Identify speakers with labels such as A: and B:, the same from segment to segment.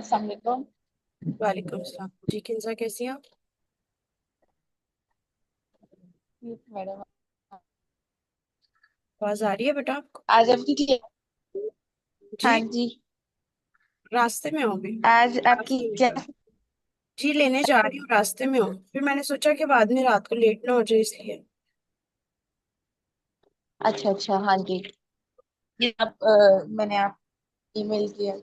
A: अस्सलाम वालेकुम।
B: वालेकुम सलाम जी। किंजा कैसी हैं आप?
A: Yes madam.
B: आवाज आ रही है बेटा आपको?
A: आज आपकी हाँ
B: जी।
A: जी।
B: रास्ते में हो अभी?
A: आज आपकी क्लास।
B: जी, लेने जा रही हूँ, रास्ते में हूँ। फिर मैंने सोचा कि बाद में रात को लेट ना हो जाए, इसलिए।
A: अच्छा अच्छा, हाँ जी। ये मैंने आप ईमेल किया।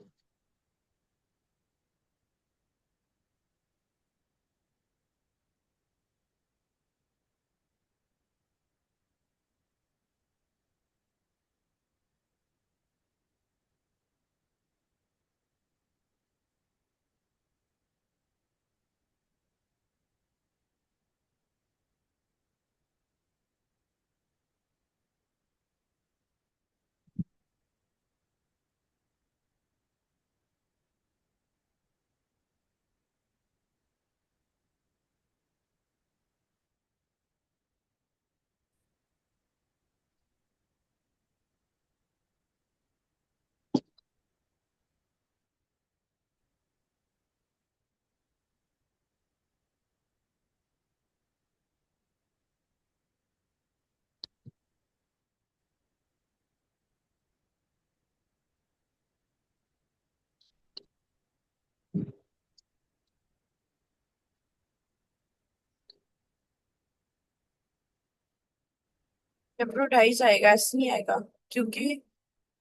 B: जेप्रोडाइज आएगा, ऐसे नहीं आएगा। क्योंकि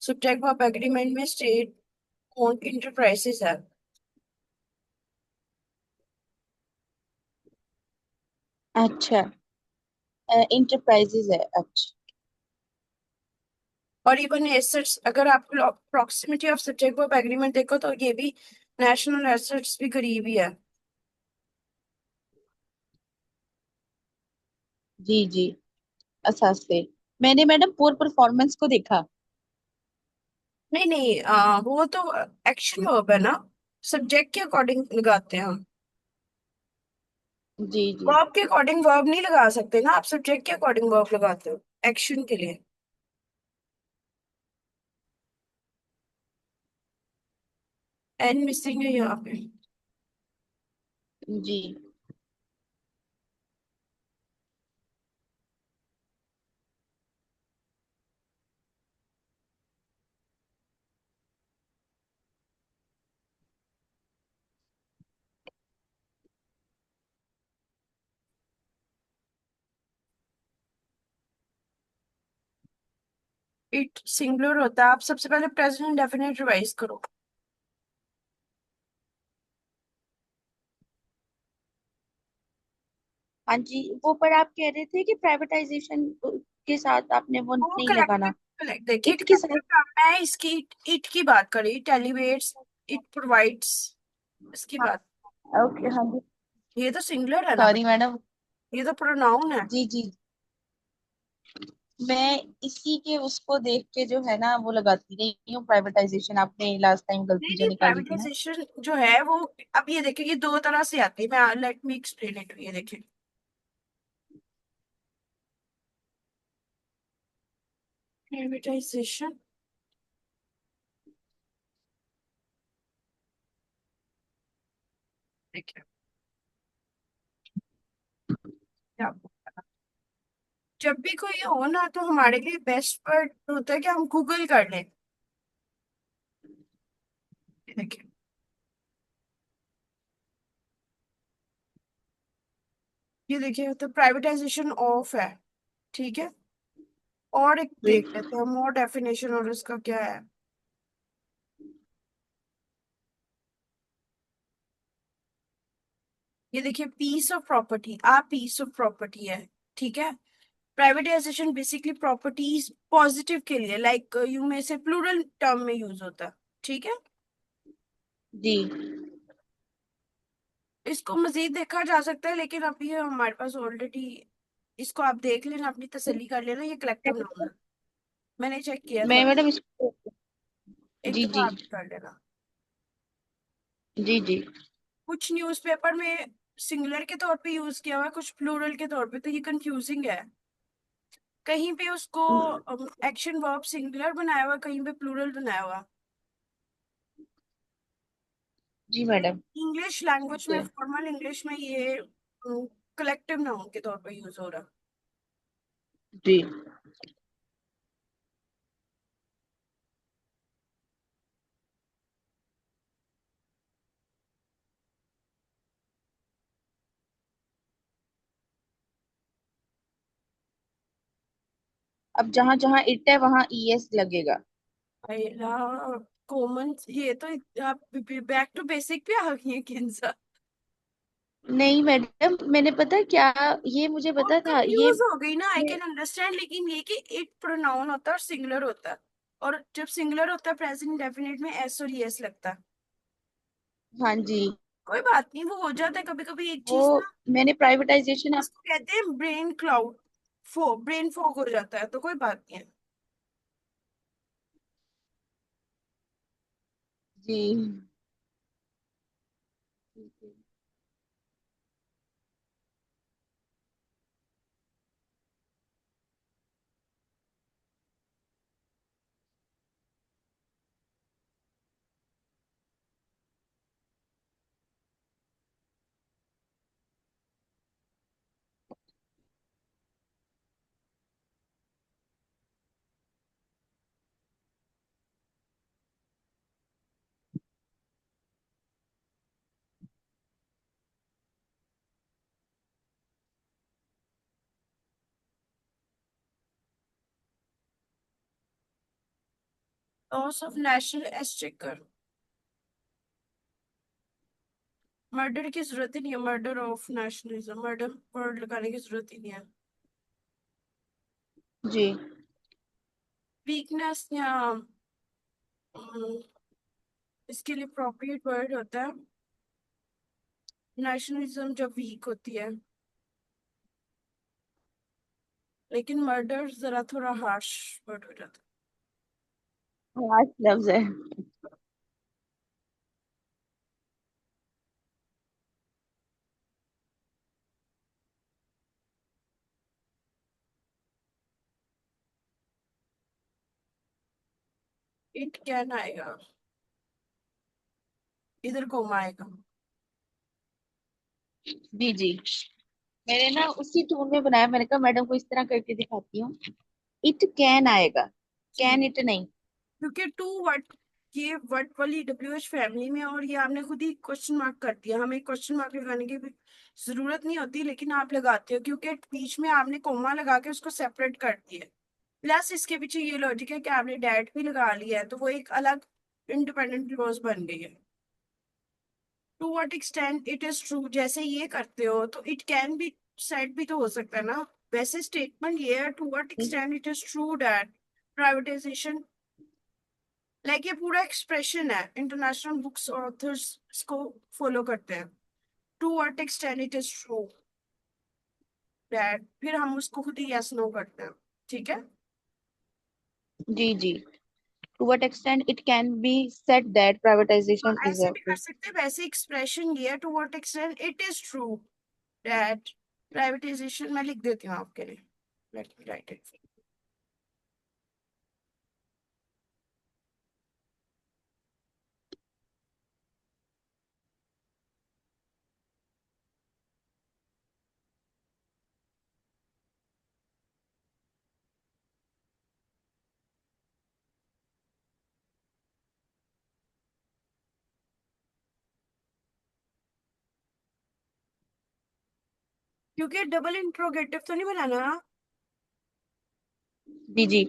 B: सब्जेक्ट ऑफ एग्रीमेंट में स्टेट ओन इंटरप्राइजेस है।
A: अच्छा, इंटरप्राइजेज है, अच्छा।
B: और इवन एसेट्स, अगर आप proximity of subject of agreement देखो तो ये भी नेशनल एसेट्स भी करीब ही है।
A: जी जी। अच्छा से मैंने मैडम पुअर परफॉर्मेंस को देखा।
B: नहीं नहीं, वो तो एक्शन वर्ब है ना। सब्जेक्ट के अकॉर्डिंग लगाते हैं हम।
A: जी जी।
B: वर्ब के अकॉर्डिंग वर्ब नहीं लगा सकते ना, आप सब्जेक्ट के अकॉर्डिंग वर्ब लगाते हो एक्शन के लिए। एन मिसिंग है यहाँ पे।
A: जी।
B: इट सिंगुलर होता है। आप सबसे पहले प्रेजेंट इंडेफिनिट रिवाइज करो।
A: हाँ जी, वो पर आप कह रहे थे कि प्राइवेटाइजेशन के साथ आपने वो
B: वो
A: नहीं
B: कलेक्टिव,
A: लगाना।
B: देखिए
A: इट के
B: कलेक्टिव
A: साथ।
B: नाउन है इसकी। इट की बात करी, इट एलिवेट्स, इट प्रोवाइड्स, इसकी
A: हाँ।
B: बात।
A: ओके, हाँ जी।
B: ये तो सिंगुलर है ना
A: सॉरी
B: बेटा,
A: मैडम।
B: ये तो प्रोनाउन है।
A: जी जी। मैं इसी के उसको देख के जो है ना वो लगाती रही हूँ प्राइवेटाइजेशन, आपने लास्ट टाइम
B: नहीं
A: गलती जो
B: नहीं,
A: निकाली थी ना।
B: प्राइवेटाइजेशन जो है वो, अब ये देखिए, ये दो तरह से आती है। मैं लेट मी एक्सप्लेन इट। ये देखिए, प्राइवेटाइजेशन, देखिए क्या, जब भी कोई हो ना तो हमारे लिए बेस्ट पार्ट होता है कि हम गूगल कर लें। ये देखिए, ये देखिए, तो प्राइवेटाइजेशन ऑफ है। ठीक है। और एक
A: जी
B: देख लेते हैं मोर डेफिनेशन, और इसका क्या है। ये देखिए, piece of property, a piece of property है। ठीक है। प्राइवेटाइजेशन बेसिकली प्रॉपर्टीज पॉजिटिव के लिए, लाइक यू में से प्लूरल टर्म में यूज होता है। ठीक है।
A: जी।
B: इसको मजीद देखा जा सकता है, लेकिन अभी हमारे पास ऑलरेडी, इसको आप देख लेना, अपनी तसल्ली कर लेना, ये कलेक्टिव नाउन है। मैंने चेक किया
A: मैं
B: था,
A: मैडम इसको।
B: एक
A: जी
B: दफा
A: जी।
B: आप कर लेना।
A: जी जी।
B: कुछ न्यूज़पेपर में सिंगुलर के तौर पे यूज किया हुआ है, कुछ प्लूरल के तौर पे, तो ये कंफ्यूजिंग है। कहीं पे उसको एक्शन वर्ब सिंगुलर बनाया हुआ, कहीं पे प्लूरल बनाया हुआ।
A: जी मैडम।
B: इंग्लिश लैंग्वेज में,
A: ओके।
B: फॉर्मल इंग्लिश में ये कलेक्टिव नाउन के तौर पर यूज हो रहा है।
A: जी। अब जहां जहां इट है वहां ईएस लगेगा।
B: कॉमन, ये तो आप बैक टू बेसिक पे आ गई है कैंसर।
A: नहीं मैडम, मैंने पता क्या, ये मुझे
B: और
A: पता था ये।
B: कंफ्यूज हो गई ना, आई
A: मैं,
B: कैन अंडरस्टैंड, लेकिन ये कि इट प्रोनाउन होता है और सिंगुलर होता है, और जब सिंगुलर होता है प्रेजेंट डेफिनेट में एस और यस लगता है।
A: हाँ जी।
B: कोई बात नहीं, वो हो जाता है कभी कभी एक
A: वो
B: चीज ना।
A: मैंने प्राइवेटाइजेशन आप।
B: इसको कहते हैं ब्रेन क्लाउड, ब्रेन फॉग हो जाता है, तो कोई बात नहीं है।
A: जी। ठीक है।
B: Loss of national exchequer, murder की जरूरत ही नहीं है, murder of nationalism, murder word लगाने की जरूरत ही नहीं है।
A: जी।
B: वीकनेस या हम्म, इसके लिए अप्रोप्रिएट वर्ड होता है नेशनलिज्म, जब वीक होती है। लेकिन मर्डर जरा थोड़ा हार्श वर्ड हो जाता
A: लास्ट लफ्ज है।
B: है। इट कैन आएगा, इधर कोमा आएगा।
A: जी जी। मैंने ना उसी टून में बनाया, मैंने कहा मैडम को इस तरह करके दिखाती हूँ। इट कैन आएगा।
B: जी,
A: कैन इट नहीं।
B: क्योंकि टू वर्ड, ये वर्ड वाली डब्ल्यू एच फैमिली में, और ये आपने खुद ही क्वेश्चन मार्क कर दिया, हमें क्वेश्चन मार्क लगाने की भी जरूरत नहीं होती, लेकिन आप लगाते हो क्योंकि बीच में आपने कोमा लगा के उसको सेपरेट कर दिया। प्लस इसके पीछे ये लॉजिक है कि आपने डैट भी लगा लिया है, तो वो एक अलग इंडिपेंडेंट क्लॉज बन गई है। To what extent it is true, जैसे ये करते हो तो इट कैन बी सेड भी तो हो सकता है ना। वैसे स्टेटमेंट ये है, to what extent it is true that privatization, like ये पूरा एक्सप्रेशन है, इंटरनेशनल बुक्स ऑथर्स इसको फॉलो करते हैं। To what extent it is true that, फिर हम उसको खुद ही यस नो करते हैं। ठीक है।
A: जी जी। To what extent it can be said that
B: हाँ,
A: प्राइवेटाइजेशन इज
B: ऐसे
A: अ।
B: भी कर सकते हैं, वैसे एक्सप्रेशन ये है, to what extent it is true that privatization, मैं लिख देती हूँ आपके लिए, लेट मी राइट इट। क्योंकि डबल इंट्रोगेटिव तो नहीं बनाना ना।
A: जी जी।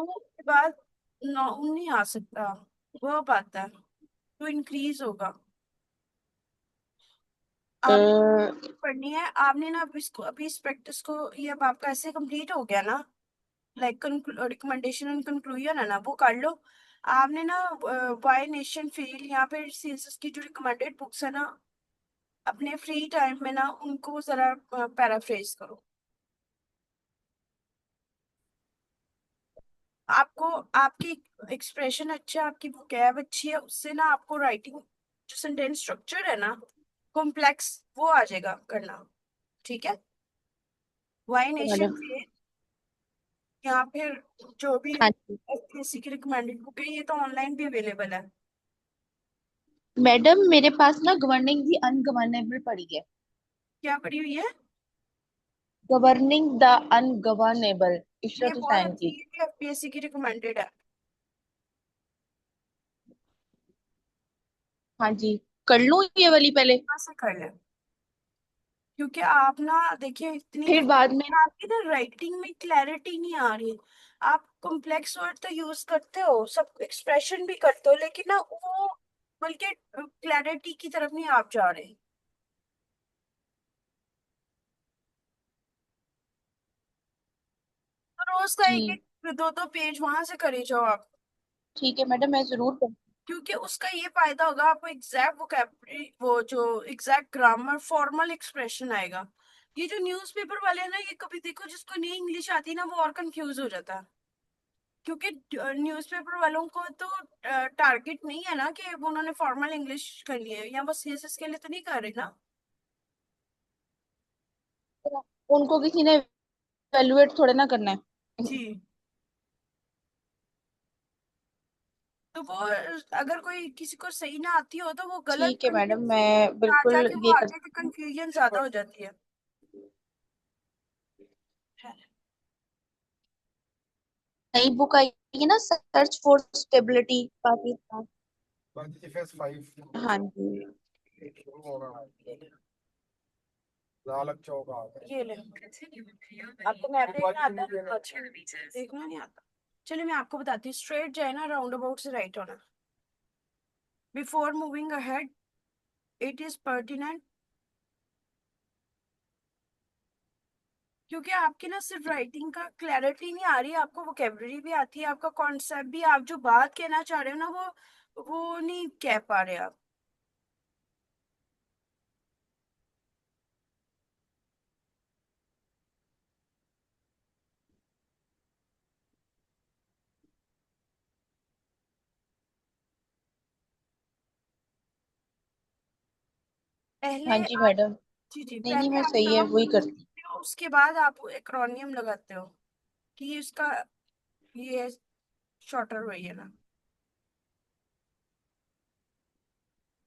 B: के बाद नाउन नहीं आ सकता, वर्ब आता है तो इंक्रीज होगा। आपने पढ़नी है, आपने ना अब इसको, अभी इस प्रैक्टिस को, ये अब आपका ऐसे कंप्लीट हो गया ना, लाइक रिकमेंडेशन एंड कंक्लूजन है ना, वो कर लो। आपने ना वाई नेशन फील या फिर सीएसएस की जो रिकमेंडेड बुक्स है ना, अपने फ्री टाइम में ना उनको जरा पैराफ्रेज करो। आपको, आपकी एक्सप्रेशन अच्छा है, आपकी वोकैब अच्छी है, उससे ना आपको राइटिंग जो सेंटेंस स्ट्रक्चर है ना कॉम्प्लेक्स, वो आ जाएगा करना। ठीक है, वाई नेशन
A: मैडम।
B: फील या फिर जो भी
A: हाँ जी
B: एसपीएससी की रिकमेंडेड बुक है, ये तो ऑनलाइन भी अवेलेबल है।
A: मैडम, मेरे पास ना गवर्निंग दी अनगवर्नेबल पड़ी है।
B: क्या पढ़ी हुई है?
A: गवर्निंग द अनगवर्नेबल,
B: ये
A: इशरत
B: बहुत
A: हुसैन
B: अच्छी,
A: की।
B: ये भी एफपीएससी की रिकमेंडेड है।
A: हाँ जी, कर लूँ ये वाली पहले,
B: कहाँ से कर ले, क्योंकि आप ना देखिए इतनी
A: फिर बाद में।
B: आपकी ना राइटिंग में क्लैरिटी नहीं आ रही। आप कॉम्प्लेक्स वर्ड तो यूज करते हो, सब एक्सप्रेशन भी करते हो, लेकिन ना वो, बल्कि क्लैरिटी की तरफ नहीं आप जा रहे। तो रोज का एक
A: जी
B: एक दो दो पेज वहां से करे जाओ आप,
A: ठीक है मैडम, मैं जरूर कर।
B: क्योंकि उसका ये फायदा होगा आपको, एग्जैक्ट वोकैबुलरी, वो जो एग्जैक्ट ग्रामर, फॉर्मल एक्सप्रेशन आएगा। ये जो न्यूज़पेपर वाले हैं ना, ये कभी देखो जिसको नहीं इंग्लिश आती ना, वो और कंफ्यूज हो जाता है, क्योंकि न्यूज़पेपर वालों को तो टारगेट नहीं है ना कि वो उन्होंने फॉर्मल इंग्लिश कर ली है, या बस सीएसएस के लिए तो नहीं कर रहे ना।
A: उनको किसी ने एवेलुएट थोड़े ना करना है।
B: जी, तो वो अगर कोई किसी को सही ना आती हो तो वो गलत
A: ठीक है मैडम,
B: कंफ्यूज
A: मैं
B: आ
A: बिल्कुल
B: जाके वो
A: ये कर।
B: आगे की कंफ्यूजन ज्यादा हो जाती है।
A: नई बुक आई है ना, सर्च फॉर स्टेबिलिटी पाकिस्तान। हाँ जी।
B: ये ले, आपको मैप देखना आता है? अच्छा, देखना नहीं आता। चलिए मैं आपको बताती हूँ, स्ट्रेट जाए ना, राउंड अबाउट से राइट होना। Before moving ahead it is pertinent, क्योंकि आपकी ना सिर्फ राइटिंग का क्लैरिटी नहीं आ रही, आपको वोकेबलरी भी आती है, आपका कॉन्सेप्ट भी, आप जो बात कहना चाह रहे हो ना वो नहीं कह पा रहे आप। पहले
A: हाँ जी
B: आप,
A: मैडम।
B: जी जी,
A: नहीं नहीं,
B: पहले
A: मैं
B: आप
A: सही है
B: नाउन
A: वही
B: यूज
A: करती।
B: करते हो, उसके बाद आप एक्रोनियम लगाते हो कि इसका ये शॉर्टर वही है ना।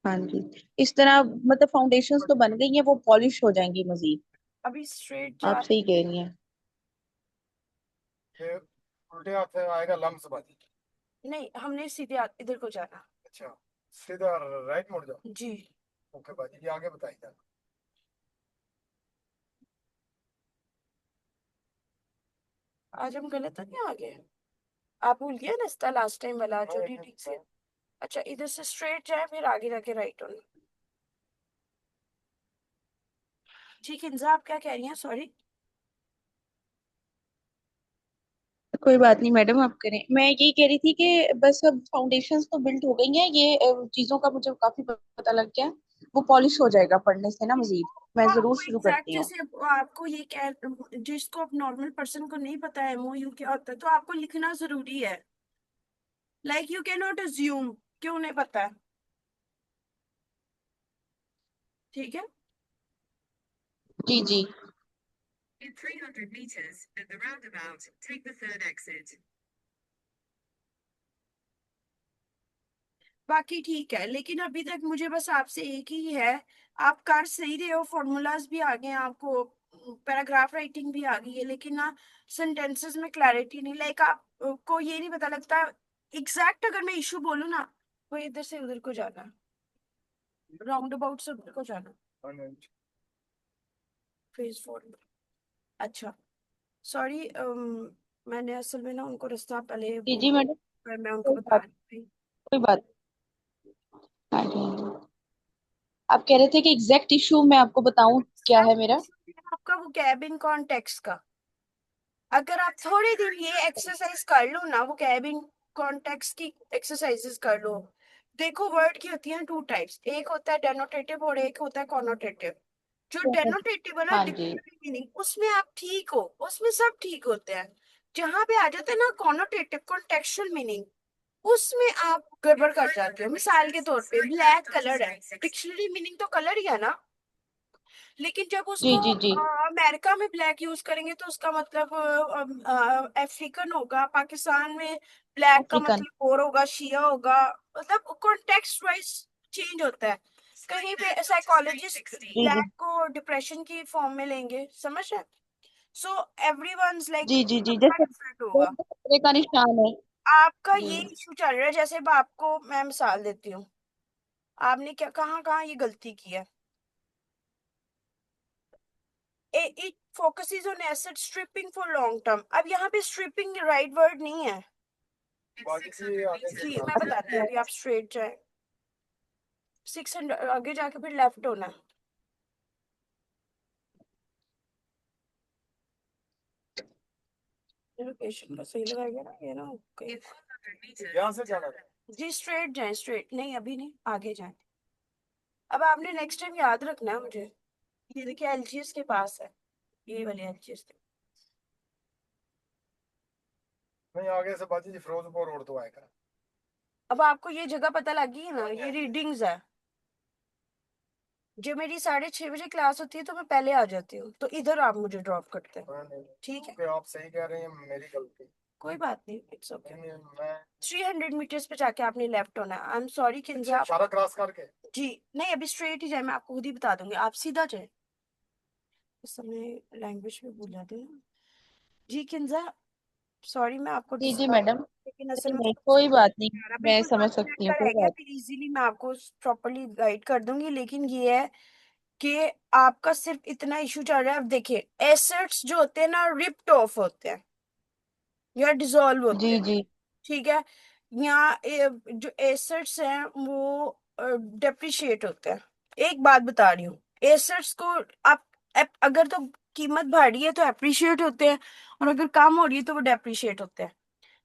A: हाँ जी, इस तरह मतलब फाउंडेशंस तो बन गई हैं, वो पॉलिश हो जाएंगी मजीद।
B: अभी स्ट्रेट
A: आप
B: जा,
A: सही कह रही हैं।
B: नहीं हमने सीधे इधर को जाना। जी, आज हम गलत तो नहीं आ गए? आप भूल गए रास्ता लास्ट टाइम वाला जो रीडिंग से? अच्छा, इधर से स्ट्रेट जाए फिर आगे जाके राइट होना। जी किंजा, आप क्या कह रही हैं, सॉरी?
A: कोई बात नहीं मैडम, आप करें। मैं यही कह रही थी कि बस अब फाउंडेशंस तो बिल्ड हो गई हैं, ये चीजों का मुझे काफी पता लग गया। वो पॉलिश हो जाएगा पढ़ने से ना मजीद। मैं जरूर
B: आपको
A: शुरू
B: एग्जैक्ट
A: करती हूँ।
B: जैसे आपको ये कह, जिसको अब नॉर्मल पर्सन को नहीं पता है एमओयू क्या होता है, तो आपको लिखना जरूरी है। Like you can not assume, क्यों नहीं पता है। ठीक है,
A: जी जी।
B: In 300 meters, at the roundabout, take the third exit. बाकी ठीक है, लेकिन अभी तक मुझे बस आपसे एक ही है, आप कर सही रहे हो, फॉर्मूलाज भी आ गए हैं आपको, पैराग्राफ राइटिंग भी आ गई है, लेकिन ना सेंटेंसेस में क्लैरिटी नहीं, लाइक आप को ये नहीं पता लगता एग्जैक्ट। अगर मैं इशू बोलूँ ना, वो इधर से उधर को जाना, राउंड अबाउट से उधर को जाना, फेज 4। अच्छा, सॉरी, मैंने असल में ना उनको रास्ता पहले
A: जी
B: वो,
A: जी मैडम।
B: पर मैं उनको
A: कोई
B: बता
A: बात,
B: रही थी।
A: कोई बात। हाँ जी हाँ जी। आप कह रहे थे कि एग्जैक्ट इशू मैं आपको बताऊं क्या है मेरा।
B: आपका वो कैबिन कॉन्टेक्स्ट का, अगर आप थोड़े दिन ये एक्सरसाइज कर लो ना, वो कैबिन कॉन्टेक्स्ट की एक्सरसाइजेस कर लो। देखो वर्ड की होती हैं टू टाइप्स, एक होता है डेनोटेटिव और एक होता है कॉनोटेटिव। जो डेनोटेटिव है ना,
A: हाँ जी।
B: डिक्शनरी मीनिंग, उसमें आप ठीक हो, उसमें सब ठीक होते हैं। जहां पे आ जाते हैं ना कॉनोटेटिव, कॉन्टेक्चुअल मीनिंग, उसमें आप गड़बड़ कर जाते हो। मिसाल के तौर पे ब्लैक कलर है, डिक्शनरी मीनिंग तो कलर ही है ना, लेकिन जब उसको
A: जी जी जी।
B: अमेरिका में ब्लैक यूज करेंगे तो उसका मतलब अफ्रीकन होगा, पाकिस्तान में ब्लैक का
A: अफ्रीकन।
B: मतलब और होगा, शिया होगा। मतलब कॉन्टेक्स्ट वाइज चेंज होता है। कहीं पे साइकोलॉजिस्ट
A: जी जी
B: ब्लैक को डिप्रेशन की फॉर्म में लेंगे, समझ रहे? सो एवरीवन्स लाइक
A: जी जी जी,
B: सबका
A: जैसे
B: डिफरेंट होगा।
A: खतरे का निशान है।
B: आपका
A: जी
B: ये इशू चल रहा है, जैसे अब आपको मैं मिसाल देती हूँ, आपने क्या कहाँ कहाँ ये गलती की है। It focuses on asset stripping for long term. अब यहाँ पे स्ट्रिपिंग राइट वर्ड नहीं है। जी मैं बताती हूँ, अभी आप स्ट्रेट जाए, 600 आगे जाके फिर लेफ्ट होना है। लोकेशन का सही लगाएगा ना, ये ना okay। यहाँ से जाना है। जी स्ट्रेट जाए, स्ट्रेट नहीं, अभी नहीं, आगे जाए। अब आपने नेक्स्ट टाइम याद रखना है मुझे। ये देखिए एलजीएस के पास है, ये वाले एलजीएस के। नहीं आगे से बाजी जी फिरोजपुर रोड तो आएगा। अब आपको ये जगह पता लगी है ना, ये रीडिंग्स है। जो मेरी 6:30 बजे क्लास होती है तो मैं पहले आ जाती हूँ, तो इधर आप मुझे ड्रॉप करते हैं। हाँ, नहीं, ठीक है, आप सही कह रहे हैं, मेरी गलती। कोई बात नहीं, इट्स ओके। मैं 300 मीटर्स पे जाके आपने लेफ्ट होना है। आई एम सॉरी किंजा, सारा क्रॉस करके। जी नहीं, अभी स्ट्रेट ही जाए, मैं आपको खुद ही बता दूंगी, आप सीधा जाए। इस समय लैंग्वेज में भूल जाते हैं। जी किंजा, सॉरी मैं आपको
A: जी जी
B: डिस्टर्ब,
A: मैडम।
B: लेकिन असल
A: नहीं
B: में
A: नहीं, कोई बात नहीं। मैं
B: बिल्कुल
A: समझ
B: 5 मिनट
A: सकती
B: का
A: हूँ,
B: रह
A: कोई
B: गया,
A: बात।
B: फिर इजीली मैं आपको प्रॉपरली गाइड कर दूंगी। लेकिन ये है कि आपका सिर्फ इतना इशू चल रहा है। अब देखिए एसेट्स जो होते हैं ना, रिप्ट ऑफ होते हैं या डिसॉल्व
A: जी
B: होते हैं,
A: जी
B: ठीक है। यहाँ जो एसेट्स हैं वो डेप्रिशिएट होते हैं। एक बात बता रही हूँ, एसेट्स को अगर तो कीमत बढ़ रही है तो अप्रिशिएट होते हैं, और अगर कम हो रही है तो वो डेप्रिशिएट होते हैं,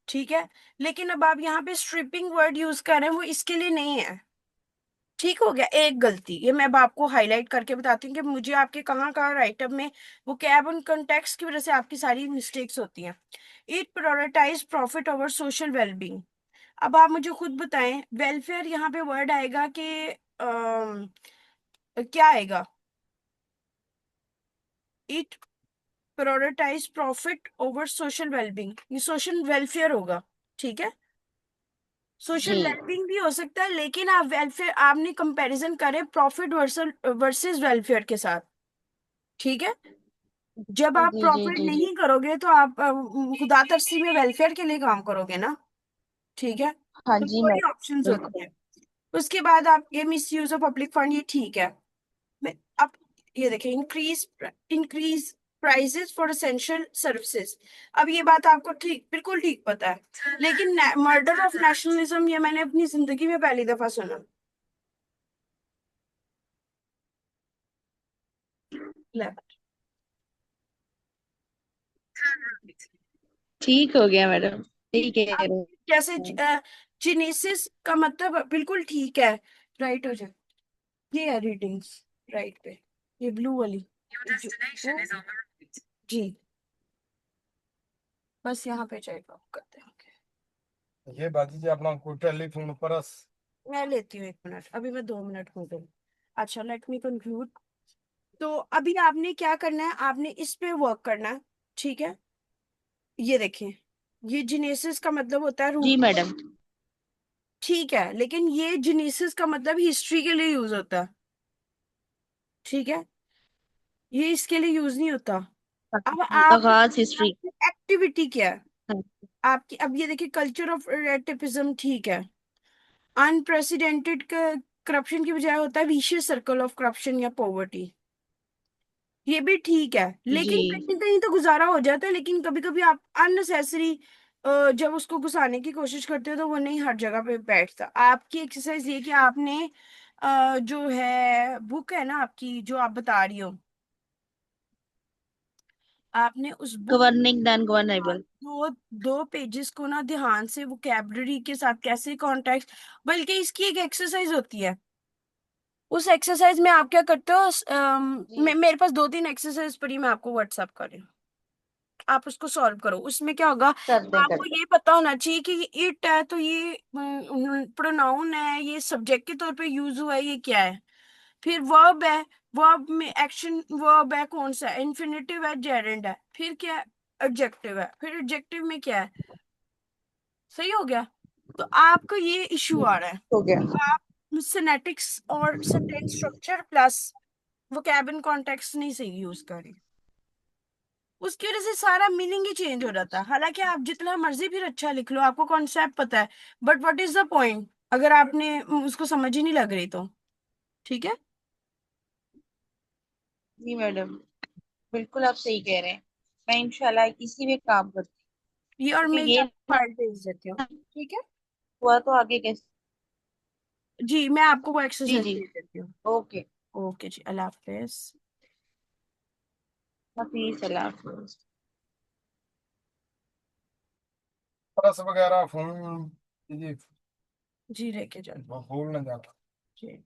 B: ठीक है। लेकिन अब आप यहाँ पे स्ट्रिपिंग वर्ड यूज कर रहे हैं, वो इसके लिए नहीं है। ठीक हो गया, एक गलती ये मैं अब आपको हाईलाइट करके बताती हूँ कि मुझे आपके कहाँ कहाँ राइटअप में वो कैब ऑन कंटेक्स्ट की वजह से आपकी सारी मिस्टेक्स होती हैं। It prioritize profit over social wellbeing. अब आप मुझे खुद बताएं, वेलफेयर यहाँ पे वर्ड आएगा कि क्या आएगा? It prioritize profit over social wellbeing, ये सोशल वेलफेयर होगा, ठीक है। सोशल
A: जी
B: वेलबींग भी हो सकता है, लेकिन आप वेलफेयर आपने कंपैरिजन करें प्रॉफिट वर्सेस वेलफेयर के साथ, ठीक है। जब आप
A: जी जी
B: प्रॉफिट
A: जी जी।
B: नहीं करोगे तो आप खुदा तरसी में वेलफेयर के लिए काम करोगे ना, ठीक है।
A: हाँ
B: तो
A: जी
B: दो ही
A: मैडम।
B: ऑप्शंस होते
A: बिल्कुल।
B: हैं। उसके बाद आप ये miss use of public fund, ये ठीक है। अब ये देखिए, increase increase prices for essential services. अब ये बात आपको ठीक, बिल्कुल ठीक पता है, लेकिन मर्डर ऑफ नेशनलिज्म ये मैंने अपनी जिंदगी में पहली दफा सुना। Left।
A: ठीक हो गया मैडम, ठीक है कह
B: अब
A: रहे
B: जैसे
A: हैं।
B: जिनेसिस का मतलब बिल्कुल ठीक है, राइट हो जाए। ये है रीडिंग्स राइट पे, ये ब्लू वाली जी, बस यहाँ पे चेक ऑफ करते हैं। ये बाजी जी अपना कोई टेलीफोन पर मैं लेती हूँ 1 मिनट, अभी मैं 2 मिनट हो गई। अच्छा लेट मी कंक्लूड। तो अभी आपने क्या करना है, आपने इस पे वर्क करना है, ठीक है। ये देखिए, ये जिनेसिस का मतलब होता है
A: जी
B: रूट,
A: मैडम।
B: ठीक है, लेकिन ये जिनेसिस का मतलब हिस्ट्री के लिए यूज होता है, ठीक है। ये इसके लिए यूज नहीं होता।
A: हाँ
B: अब
A: जी,
B: आप,
A: आगाज हिस्ट्री।
B: आपकी एक्टिविटी क्या है
A: हाँ।
B: आपकी? अब ये देखिए कल्चर ऑफ रेटिपिज्म, ठीक है। अनप्रेसिडेंटेड करप्शन की बजाय होता है विशियस सर्कल ऑफ करप्शन या पॉवर्टी। ये भी ठीक है,
A: जी।
B: लेकिन कहीं कहीं तो गुजारा हो जाता है, लेकिन कभी कभी आप अननेसेसरी जब उसको घुसाने की कोशिश करते हो तो वो नहीं हर जगह पे बैठता। आपकी एक्सरसाइज ये कि आपने जो है बुक है ना आपकी जो आप बता रही हो, आपने उस बुक
A: गवर्निंग द अनगवर्नेबल।
B: दो दो पेजेस को ना ध्यान से वोकैबुलरी के साथ कैसे कॉन्टेक्स्ट, बल्कि इसकी एक एक्सरसाइज होती है। उस एक्सरसाइज में आप क्या करते हो,
A: जी।
B: मेरे पास दो तीन एक्सरसाइज पड़ी, मैं आपको व्हाट्सअप कर रही हूँ, आप उसको सॉल्व करो। उसमें क्या होगा,
A: कर दें कर
B: आपको
A: दें।
B: ये पता होना चाहिए कि इट है तो ये प्रोनाउन है, ये सब्जेक्ट के तौर पे यूज हुआ है, ये क्या है। फिर वर्ब है, वर्ब में एक्शन वर्ब है, कौन सा है, इन्फिनेटिव है, जेरेंड है, फिर क्या है, एडजेक्टिव है, फिर एडजेक्टिव में क्या है। सही हो गया। तो आपको ये इशू आ रहा है,
A: हो गया।
B: आप सिनेटिक्स और sentence structure plus vocab context नहीं सही यूज कर रही, उसकी वजह से सारा मीनिंग ही चेंज हो जाता है। हालांकि आप जितना मर्जी फिर अच्छा लिख लो, आपको कॉन्सेप्ट पता है, but what is the point अगर आपने उसको समझ ही नहीं लग रही तो। ठीक है।
A: जी मैडम, बिल्कुल आप सही कह रहे हैं। मैं इंशाल्लाह इसी में काम करती
B: ये
A: हूँ,
B: और मैं
A: क्योंकि
B: ये
A: ये
B: आपको
A: ना
B: फाइल भेज देती हूँ। ठीक है।
A: हुआ तो आगे कैसे।
B: जी मैं आपको वो
A: जी
B: एक्सरसाइज
A: जी।
B: भेज देती हूँ।
A: ओके।
B: ओके जी, अल्लाह हाफिज।
A: हाफिज, अल्लाह हाफिज।
C: पर्स वगैरह फोन, जी
B: जी लेके जाओ।
C: भूल ना जाता।
B: जी।